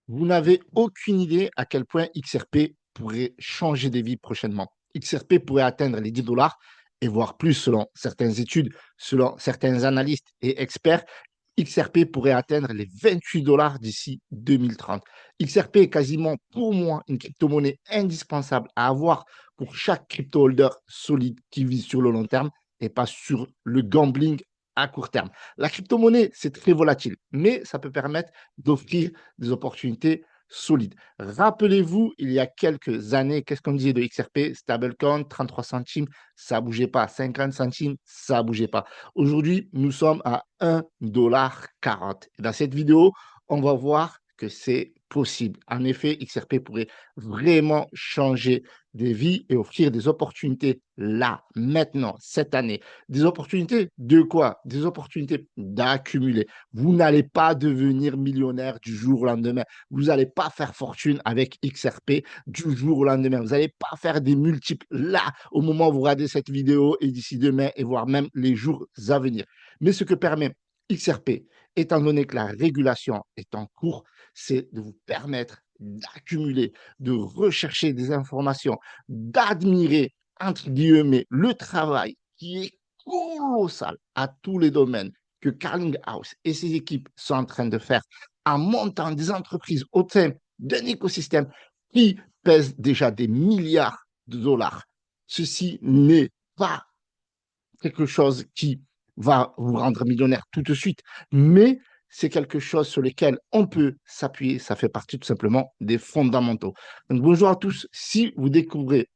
Vous n'avez aucune idée à quel point XRP pourrait changer des vies prochainement. XRP pourrait atteindre les 10 dollars et voire plus selon certaines études, selon certains analystes et experts. XRP pourrait atteindre les 28 dollars d'ici 2030. XRP est quasiment pour moi une crypto-monnaie indispensable à avoir pour chaque crypto-holder solide qui vise sur le long terme et pas sur le gambling à court terme. La crypto-monnaie, c'est très volatile, mais ça peut permettre d'offrir des opportunités solides. Rappelez-vous, il y a quelques années, qu'est-ce qu'on disait de XRP? Stablecoin, 33 centimes, ça ne bougeait pas. 50 centimes, ça ne bougeait pas. Aujourd'hui, nous sommes à 1,40 $. Dans cette vidéo, on va voir que c'est possible. En effet, XRP pourrait vraiment changer des vies et offrir des opportunités là, maintenant, cette année. Des opportunités de quoi? Des opportunités d'accumuler. Vous n'allez pas devenir millionnaire du jour au lendemain. Vous n'allez pas faire fortune avec XRP du jour au lendemain. Vous n'allez pas faire des multiples là, au moment où vous regardez cette vidéo et d'ici demain et voire même les jours à venir. Mais ce que permet XRP, étant donné que la régulation est en cours, c'est de vous permettre d'accumuler, de rechercher des informations, d'admirer, entre guillemets, le travail qui est colossal à tous les domaines que Carling House et ses équipes sont en train de faire en montant des entreprises au sein d'un écosystème qui pèse déjà des milliards de dollars. Ceci n'est pas quelque chose qui va vous rendre millionnaire tout de suite, mais c'est quelque chose sur lequel on peut s'appuyer. Ça fait partie tout simplement des fondamentaux. Donc, bonjour à tous. Si vous découvrez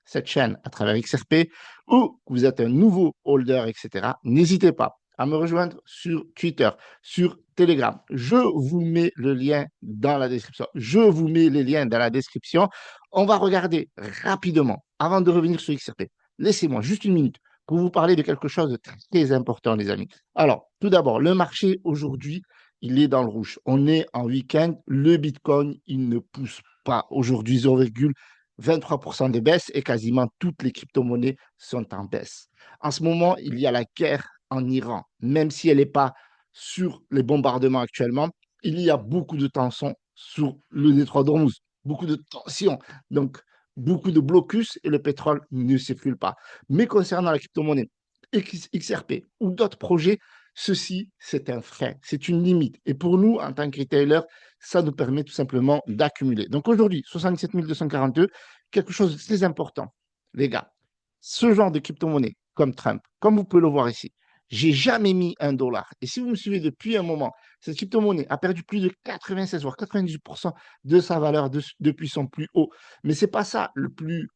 cette chaîne à travers XRP ou que vous êtes un nouveau holder, etc., n'hésitez pas à me rejoindre sur Twitter, sur Telegram. Je vous mets le lien dans la description. Je vous mets les liens dans la description. On va regarder rapidement, avant de revenir sur XRP. Laissez-moi juste une minute pour vous parler de quelque chose de très important, les amis. Alors, tout d'abord, le marché aujourd'hui, il est dans le rouge. On est en week-end. Le Bitcoin, il ne pousse pas. Aujourd'hui, 0,23% de baisse et quasiment toutes les crypto-monnaies sont en baisse. En ce moment, il y a la guerre en Iran. Même si elle n'est pas sur les bombardements actuellement, il y a beaucoup de tensions sur le détroit d'Ormuz. Beaucoup de tensions. Donc, beaucoup de blocus et le pétrole ne circule pas. Mais concernant la crypto-monnaie XRP ou d'autres projets, ceci, c'est un frein, c'est une limite. Et pour nous, en tant que retailer, ça nous permet tout simplement d'accumuler. Donc aujourd'hui, 67 242, quelque chose de très important, les gars. Ce genre de crypto-monnaie, comme Trump, comme vous pouvez le voir ici, j'ai jamais mis 1 $. Et si vous me suivez depuis un moment, cette crypto-monnaie a perdu plus de 96 voire 98% de sa valeur depuis son plus haut. Mais ce n'est pas ça le plus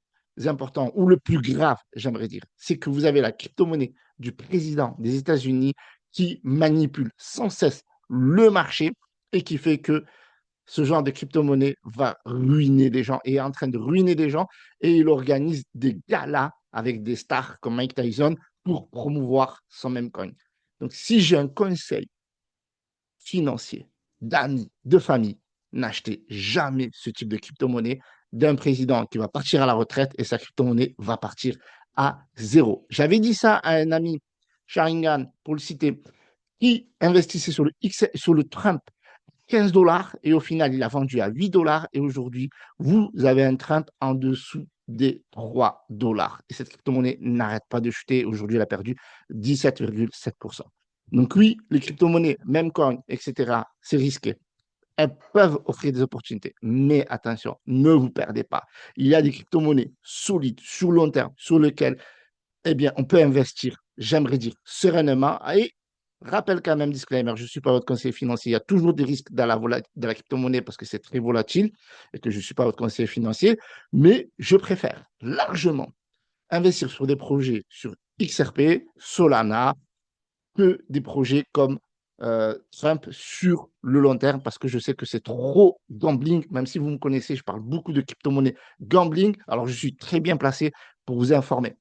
important ou le plus grave, j'aimerais dire. C'est que vous avez la crypto-monnaie du président des États-Unis qui manipule sans cesse le marché et qui fait que ce genre de crypto-monnaie va ruiner des gens et est en train de ruiner des gens et il organise des galas avec des stars comme Mike Tyson pour promouvoir son même coin. Donc, si j'ai un conseil financier d'amis, de famille, n'achetez jamais ce type de crypto-monnaie d'un président qui va partir à la retraite et sa crypto-monnaie va partir à zéro. J'avais dit ça à un ami, Sharingan, pour le citer, qui investissait sur le Trump 15 dollars et au final, il a vendu à 8 dollars et aujourd'hui, vous avez un Trump en dessous des 3 dollars. Et cette crypto-monnaie n'arrête pas de chuter. Aujourd'hui, elle a perdu 17,7%. Donc oui, les crypto-monnaies, même coin, etc., c'est risqué. Elles peuvent offrir des opportunités. Mais attention, ne vous perdez pas. Il y a des crypto-monnaies solides, sur long terme, sur lesquelles eh bien, on peut investir, j'aimerais dire, sereinement. Et rappelle quand même, disclaimer, je ne suis pas votre conseiller financier. Il y a toujours des risques dans la crypto-monnaie parce que c'est très volatile et que je ne suis pas votre conseiller financier. Mais je préfère largement investir sur des projets sur XRP, Solana, que des projets comme Trump sur le long terme parce que je sais que c'est trop gambling. Même si vous me connaissez, je parle beaucoup de crypto-monnaie gambling. Alors, je suis très bien placé pour vous informer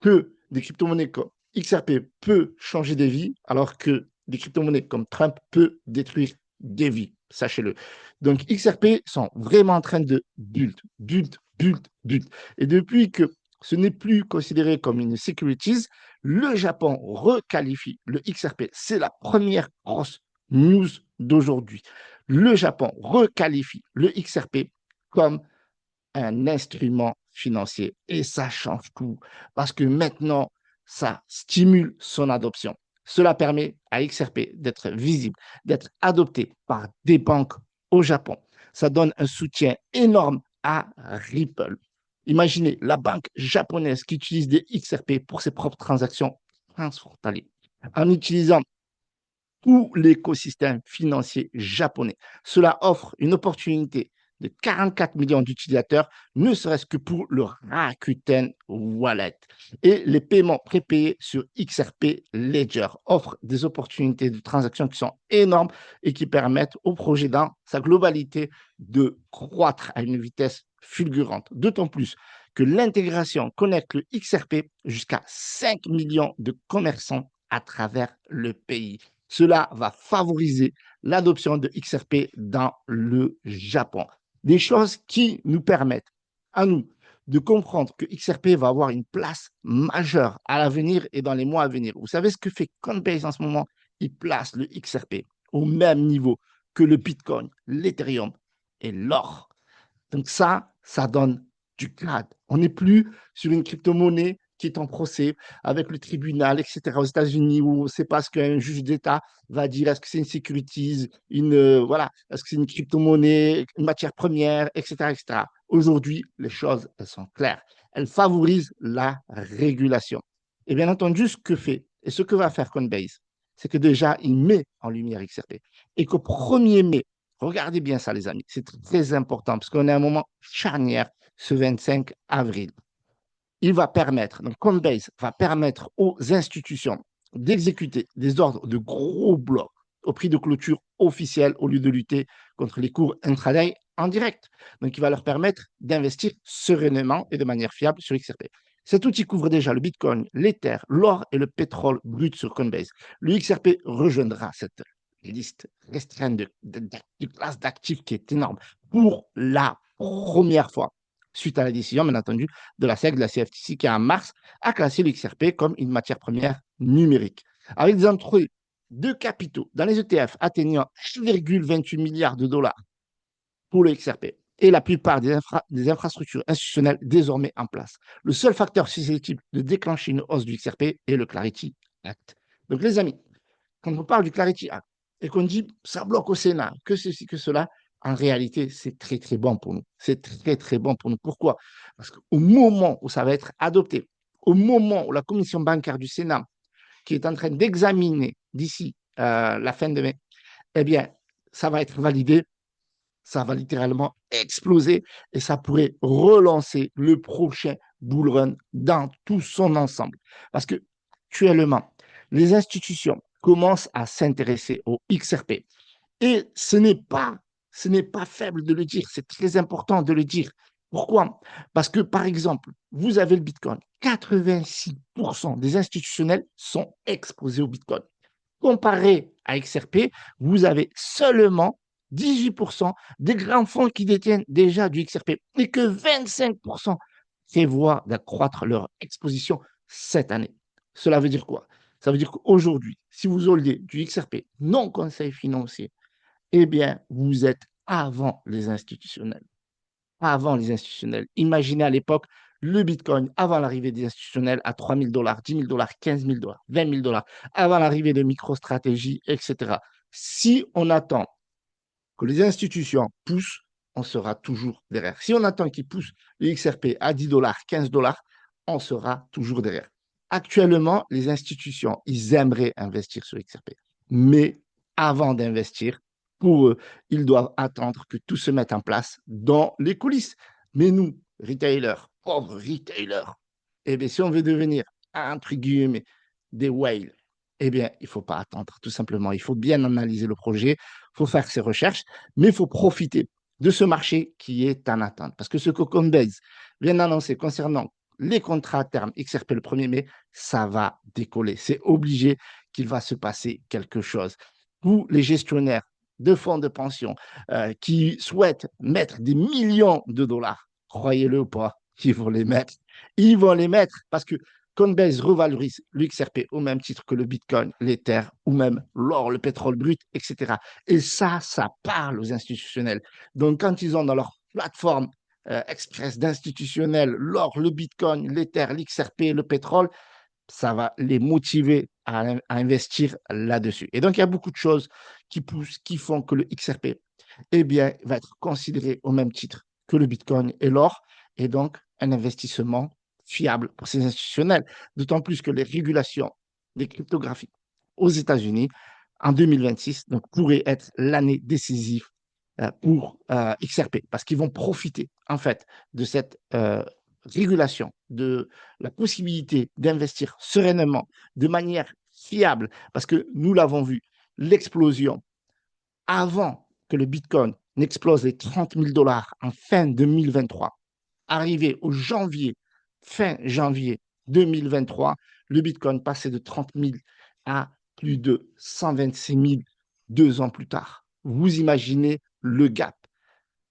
que des crypto-monnaies comme XRP peut changer des vies, alors que des crypto-monnaies comme Trump peut détruire des vies, sachez-le. Donc XRP sont vraiment en train de build. Et depuis que ce n'est plus considéré comme une securities, le Japon requalifie le XRP. C'est la première grosse news d'aujourd'hui, le Japon requalifie le XRP comme un instrument financier. Et ça change tout parce que maintenant, ça stimule son adoption. Cela permet à XRP d'être visible, d'être adopté par des banques au Japon. Ça donne un soutien énorme à Ripple. Imaginez la banque japonaise qui utilise des XRP pour ses propres transactions transfrontalières en utilisant tout l'écosystème financier japonais. Cela offre une opportunité de 44 millions d'utilisateurs, ne serait-ce que pour le Rakuten Wallet. Et les paiements prépayés sur XRP Ledger offrent des opportunités de transactions qui sont énormes et qui permettent au projet dans sa globalité de croître à une vitesse fulgurante. D'autant plus que l'intégration connecte le XRP jusqu'à 5 millions de commerçants à travers le pays. Cela va favoriser l'adoption de XRP dans le Japon. Des choses qui nous permettent à nous de comprendre que XRP va avoir une place majeure à l'avenir et dans les mois à venir. Vous savez ce que fait Coinbase en ce moment? Il place le XRP au même niveau que le Bitcoin, l'Ethereum et l'or. Donc ça donne du grade. On n'est plus sur une crypto-monnaie qui est en procès avec le tribunal, etc. aux États-Unis, où c'est parce qu'un juge d'État va dire est-ce que c'est une securities, voilà, est-ce que c'est une crypto-monnaie, une matière première, etc., etc. Aujourd'hui, les choses, elles sont claires. Elles favorisent la régulation. Et bien entendu, ce que fait et ce que va faire Coinbase, c'est que déjà, il met en lumière XRP. Et qu'au 1er mai, regardez bien ça, les amis, c'est très important parce qu'on est à un moment charnière ce 25 avril. Il va permettre, donc Coinbase va permettre aux institutions d'exécuter des ordres de gros blocs au prix de clôture officiel au lieu de lutter contre les cours intraday en direct. Donc, il va leur permettre d'investir sereinement et de manière fiable sur XRP. Cet outil couvre déjà le Bitcoin, l'Ether, l'or et le pétrole brut sur Coinbase. Le XRP rejoindra cette liste restreinte de classe d'actifs qui est énorme pour la première fois suite à la décision, bien entendu, de la SEC, de la CFTC, qui en mars a classé l'XRP comme une matière première numérique. Avec des entrées de capitaux dans les ETF atteignant 1,28 milliard de dollars pour le XRP et la plupart des infrastructures institutionnelles désormais en place. Le seul facteur susceptible de déclencher une hausse du XRP est le Clarity Act. Donc, les amis, quand on parle du Clarity Act et qu'on dit ça bloque au Sénat, que ceci, que cela, en réalité, c'est très, très bon pour nous. C'est très, très bon pour nous. Pourquoi? Parce qu'au moment où ça va être adopté, au moment où la commission bancaire du Sénat, qui est en train d'examiner d'ici la fin de mai, eh bien, ça va être validé, ça va littéralement exploser et ça pourrait relancer le prochain bull run dans tout son ensemble. Parce que actuellement, les institutions commencent à s'intéresser au XRP. Et ce n'est pas faible de le dire, c'est très important de le dire. Pourquoi? Parce que, par exemple, vous avez le Bitcoin. 86% des institutionnels sont exposés au Bitcoin. Comparé à XRP, vous avez seulement 18% des grands fonds qui détiennent déjà du XRP et que 25% prévoient d'accroître leur exposition cette année. Cela veut dire quoi? Ça veut dire qu'aujourd'hui, si vous holdez du XRP non conseil financier, eh bien, vous êtes avant les institutionnels. Avant les institutionnels. Imaginez à l'époque le Bitcoin avant l'arrivée des institutionnels à 3 000 dollars, 10 000 dollars, 15 000 dollars, 20 000 dollars, avant l'arrivée de MicroStrategy, etc. Si on attend que les institutions poussent, on sera toujours derrière. Si on attend qu'ils poussent le XRP à 10 dollars, 15 dollars, on sera toujours derrière. Actuellement, les institutions, ils aimeraient investir sur XRP. Mais avant d'investir, pour eux, ils doivent attendre que tout se mette en place dans les coulisses. Mais nous, retailers, pauvres retailers, eh bien, si on veut devenir, entre guillemets, des whales, eh bien, il ne faut pas attendre, tout simplement. Il faut bien analyser le projet, il faut faire ses recherches, mais il faut profiter de ce marché qui est en attente. Parce que ce que Coinbase vient d'annoncer concernant les contrats à terme XRP le 1er mai, ça va décoller. C'est obligé qu'il va se passer quelque chose. Pour les gestionnaires de fonds de pension qui souhaitent mettre des millions de dollars, croyez-le ou pas, ils vont les mettre. Ils vont les mettre parce que Coinbase revalorise l'XRP au même titre que le Bitcoin, l'Ether ou même l'or, le pétrole brut, etc. Et ça parle aux institutionnels. Donc, quand ils ont dans leur plateforme express d'institutionnels l'or, le Bitcoin, l'Ether, l'XRP, le pétrole, ça va les motiver à investir là-dessus. Et donc, il y a beaucoup de choses qui poussent, qui font que le XRP eh bien, va être considéré au même titre que le Bitcoin et l'or, et donc un investissement fiable pour ces institutionnels. D'autant plus que les régulations des cryptographies aux États-Unis en 2026 donc, pourraient être l'année décisive pour XRP, parce qu'ils vont profiter en fait de cette régulation, de la possibilité d'investir sereinement, de manière fiable, parce que nous l'avons vu, l'explosion avant que le Bitcoin n'explose les 30 000 dollars en fin 2023, arrivé au fin janvier 2023, le Bitcoin passait de 30 000 à plus de 126 000 2 ans plus tard. Vous imaginez le gap.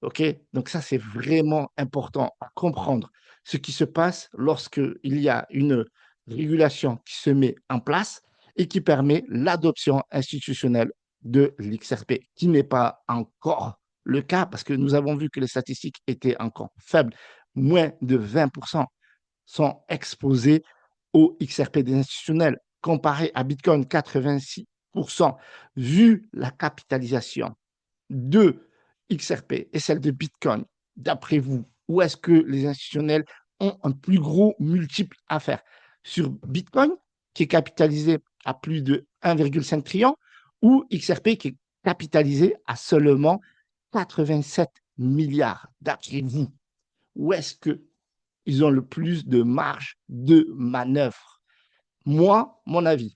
OK? Donc ça, c'est vraiment important à comprendre ce qui se passe lorsqu'il y a une régulation qui se met en place et qui permet l'adoption institutionnelle de l'XRP, qui n'est pas encore le cas parce que nous avons vu que les statistiques étaient encore faibles. Moins de 20% sont exposés au XRP des institutionnels, comparé à Bitcoin 86%. Vu la capitalisation de XRP et celle de Bitcoin, d'après vous, où est-ce que les institutionnels ont un plus gros multiple à faire? Sur Bitcoin, qui est capitalisé à plus de 1,5 trillion, ou XRP, qui est capitalisé à seulement 87 milliards, d'après vous? Où est-ce qu'ils ont le plus de marge de manœuvre? Moi, mon avis,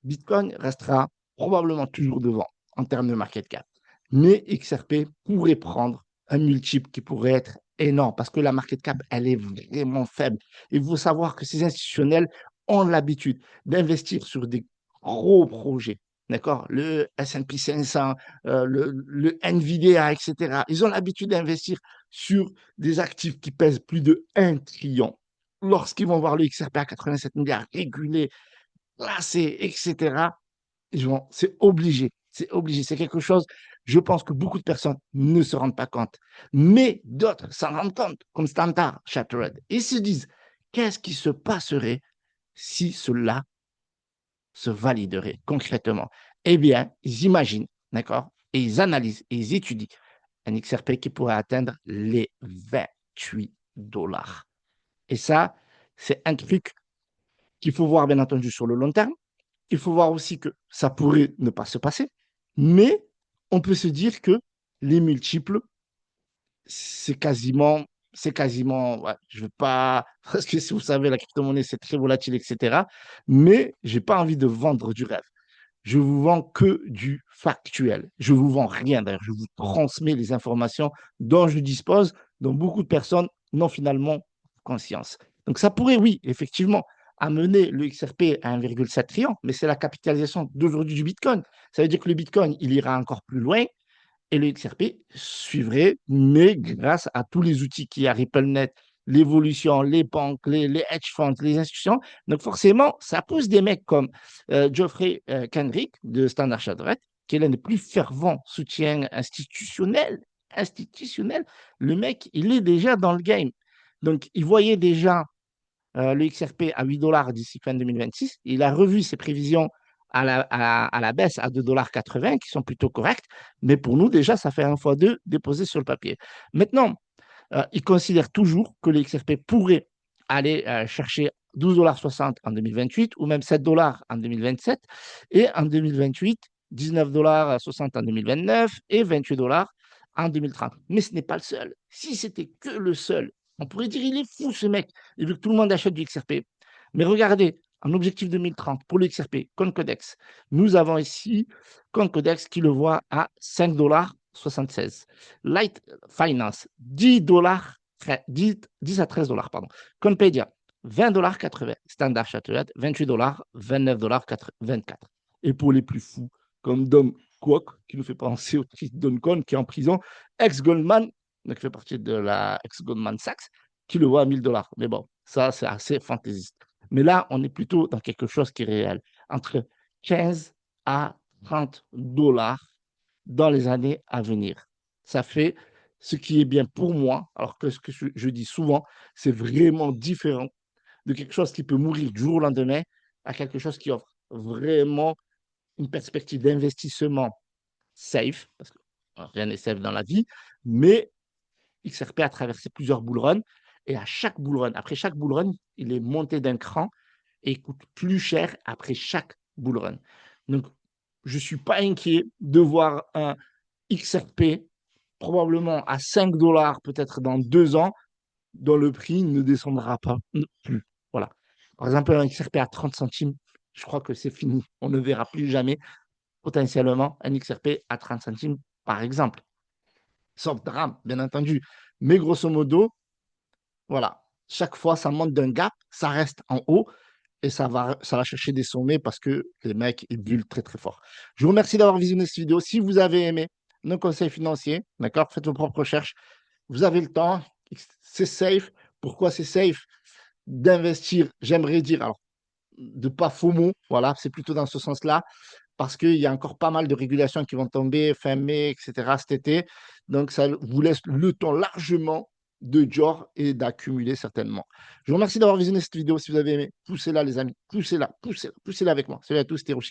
Bitcoin restera probablement toujours devant en termes de market cap. Mais XRP pourrait prendre un multiple qui pourrait être énorme parce que la market cap, elle est vraiment faible. Il faut savoir que ces institutionnels ont l'habitude d'investir sur des gros projets. D'accord? Le S&P 500, le NVIDIA, etc. Ils ont l'habitude d'investir sur des actifs qui pèsent plus de 1 trillion. Lorsqu'ils vont voir le XRP à 87 milliards régulé, placé, etc., c'est obligé. C'est obligé. C'est quelque chose, je pense que beaucoup de personnes ne se rendent pas compte. Mais d'autres s'en rendent compte, comme Standard Chartered. Ils se disent, qu'est-ce qui se passerait si cela se validerait concrètement? Eh bien, ils imaginent, d'accord? Et ils analysent et ils étudient un XRP qui pourrait atteindre les 28 dollars. Et ça, c'est un truc qu'il faut voir, bien entendu, sur le long terme. Il faut voir aussi que ça pourrait ne pas se passer, mais on peut se dire que les multiples, ouais, je ne veux pas, parce que si vous savez, la crypto-monnaie, c'est très volatile, etc. Mais je n'ai pas envie de vendre du rêve. Je vous vends que du factuel. Je vous vends rien d'ailleurs. Je vous transmets les informations dont je dispose, dont beaucoup de personnes n'ont finalement conscience. Donc ça pourrait, oui, effectivement, amener le XRP à 1,7 trillion, mais c'est la capitalisation d'aujourd'hui du Bitcoin. Ça veut dire que le Bitcoin, il ira encore plus loin et le XRP suivrait, mais grâce à tous les outils qu'il y a, RippleNet, l'évolution, les banques, les hedge funds, les institutions. Donc forcément, ça pousse des mecs comme Geoffrey Kendrick de Standard Chartered, qui est l'un des plus fervents soutiens institutionnels. Le mec, il est déjà dans le game. Donc, il voyait déjà le XRP à 8 dollars d'ici fin 2026. Il a revu ses prévisions à la baisse à 2,80 $ qui sont plutôt correctes. Mais pour nous, déjà, ça fait 1 fois 2 déposé sur le papier. Maintenant, il considère toujours que le XRP pourrait aller chercher 12,60 $ en 2028 ou même 7 dollars en 2027 et en 2028, 19,60 $ en 2029 et 28 dollars en 2030. Mais ce n'est pas le seul. Si c'était que le seul, on pourrait dire il est fou ce mec, il veut que tout le monde achète du XRP. Mais regardez, en objectif 2030 pour le XRP, Concodex, nous avons ici Concodex qui le voit à 5,76 $. Light Finance, 10 dollars, 10 à 13 dollars, pardon. Conpedia, 20,80 $. Standard Chartered, 28 dollars, 29,24 $. Et pour les plus fous, comme Dom Kwok, qui nous fait penser au Chris Duncan, qui est en prison, ex-Goldman, qui fait partie de la ex-Goldman Sachs, qui le voit à 1 000 $. Mais bon, Ça, c'est assez fantaisiste. Mais là, on est plutôt dans quelque chose qui est réel. Entre 15 à 30 dollars dans les années à venir. Ça fait ce qui est bien pour moi, alors que ce que je dis souvent, c'est vraiment différent de quelque chose qui peut mourir du jour au lendemain à quelque chose qui offre vraiment une perspective d'investissement safe, parce que rien n'est safe dans la vie, mais XRP a traversé plusieurs bull runs et à chaque bull run, après chaque bull run, il est monté d'un cran et il coûte plus cher après chaque bull run. Donc, je ne suis pas inquiet de voir un XRP probablement à 5 dollars peut-être dans 2 ans, dont le prix ne descendra pas plus. Voilà. Par exemple, un XRP à 30 centimes, je crois que c'est fini. On ne verra plus jamais potentiellement un XRP à 30 centimes, par exemple. Sauf drame, bien entendu. Mais grosso modo, voilà, chaque fois, ça monte d'un gap, ça reste en haut et ça va chercher des sommets parce que les mecs, ils bullent très, très fort. Je vous remercie d'avoir visionné cette vidéo. Si vous avez aimé nos conseils financiers, d'accord, faites vos propres recherches. Vous avez le temps, c'est safe. Pourquoi c'est safe d'investir, j'aimerais dire, alors, de pas FOMO, voilà, c'est plutôt dans ce sens-là, parce qu'il y a encore pas mal de régulations qui vont tomber fin mai, etc., cet été. Donc, ça vous laisse le temps largement de Dior et d'accumuler certainement. Je vous remercie d'avoir visionné cette vidéo. Si vous avez aimé, poussez-la, les amis. Poussez-la, poussez-la, poussez-la avec moi. Salut à tous, c'était Rocher.